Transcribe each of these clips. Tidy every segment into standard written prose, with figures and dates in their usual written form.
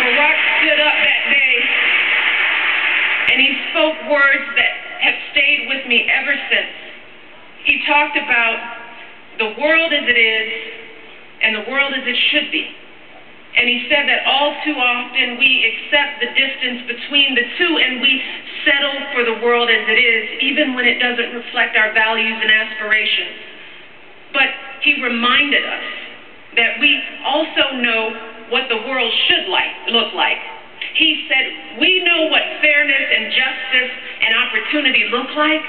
Barack stood up that day and he spoke words that have stayed with me ever since. He talked about the world as it is and the world as it should be. And he said that all too often we accept the distance between the two and we settle for the world as it is, even when it doesn't reflect our values and aspirations. But he reminded us that we also know what the world should look like. He said, we know what fairness and justice and opportunity look like.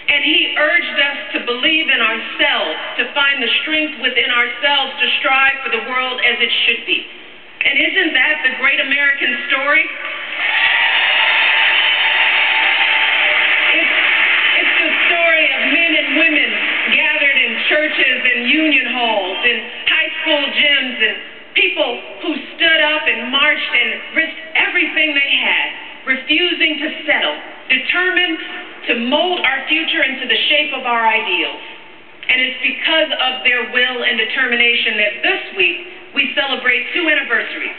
And he urged us to believe in ourselves, to find the strength within ourselves to strive for the world as it should be. And isn't that the great American story? It's the story of men and women gathered in churches and union halls and high school gyms and people who stood up and marched and risked everything they had, refusing to settle, determined to mold our future into the shape of our ideals. And it's because of their will and determination that this week we celebrate two anniversaries.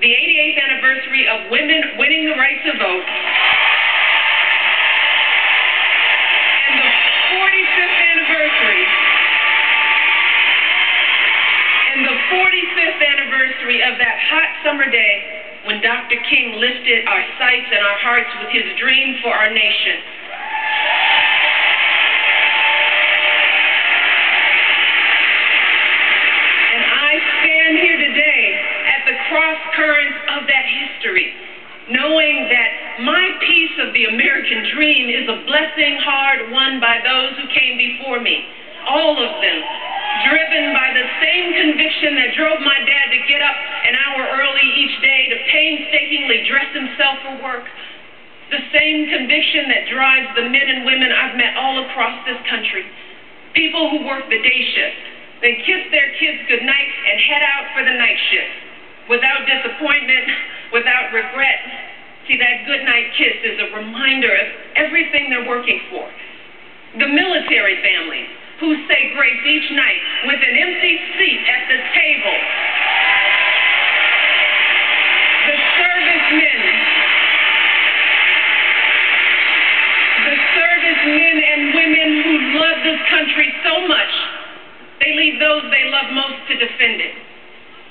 The 88th anniversary of women winning the right to vote and the 45th anniversary of that hot summer day when Dr. King lifted our sights and our hearts with his dream for our nation. And I stand here today at the cross currents of that history, knowing that my piece of the American dream is a blessing hard won by those who came before me, all of them, driven by the same conviction that drove my dad to get up an hour early each day to painstakingly dress himself for work, the same conviction that drives the men and women I've met all across this country, people who work the day shift, then kiss their kids goodnight and head out for the night shift, without disappointment, without regret. See, that goodnight kiss is a reminder of everything they're working for. The military families who say grace each night with an empty seat at the table. The servicemen and women who love this country so much, they leave those they love most to defend it.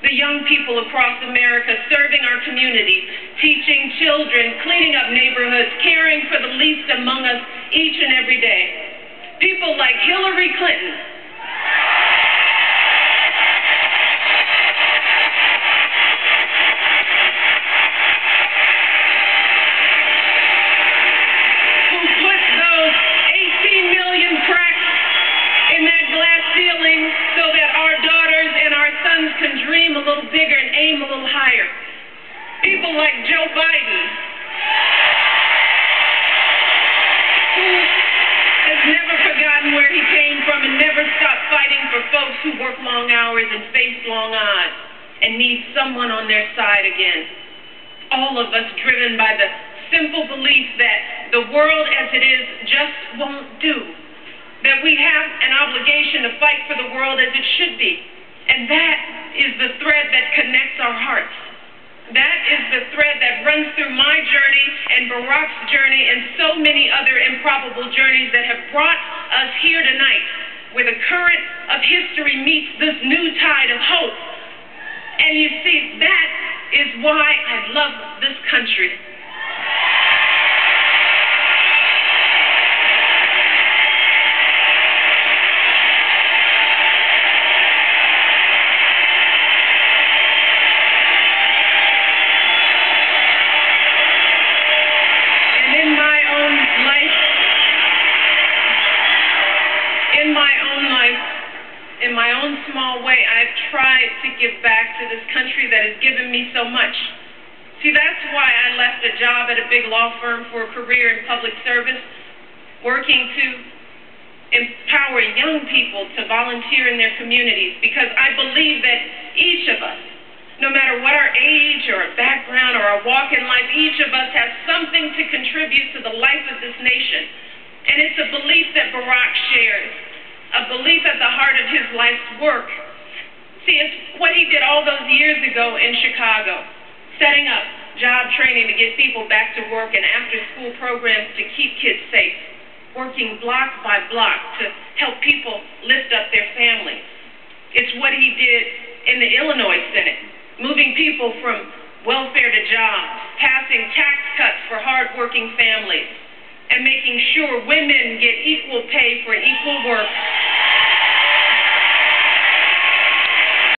The young people across America serving our communities, teaching children, cleaning up neighborhoods, caring for the least among us each and every day. People like Hillary Clinton, who put those 18 million cracks in that glass ceiling so that our daughters and our sons can dream a little bigger and aim a little higher. People like Joe Biden, who has never forgotten where he came from and never stopped fighting for folks who work long hours and face long odds and need someone on their side again. All of us driven by the simple belief that the world as it is just won't do, that we have an obligation to fight for the world as it should be. And that is the thread that connects our hearts. That is the thread that runs through my journey and Barack's journey and so many other improbable journeys that have brought us here tonight, where the current of history meets this new tide of hope. And you see, that is why I love this country. In my own small way, I've tried to give back to this country that has given me so much. See, that's why I left a job at a big law firm for a career in public service, working to empower young people to volunteer in their communities, because I believe that each of us, no matter what our age or our background or our walk in life, each of us has something to contribute to the life of this nation. And it's a belief that Barack shares, a belief at the heart of his life's work. See, it's what he did all those years ago in Chicago. setting up job training to get people back to work and after-school programs to keep kids safe, working block by block to help people lift up their families. It's what he did in the Illinois Senate, moving people from welfare to jobs, passing tax cuts for hardworking families, and making sure women get equal pay for equal work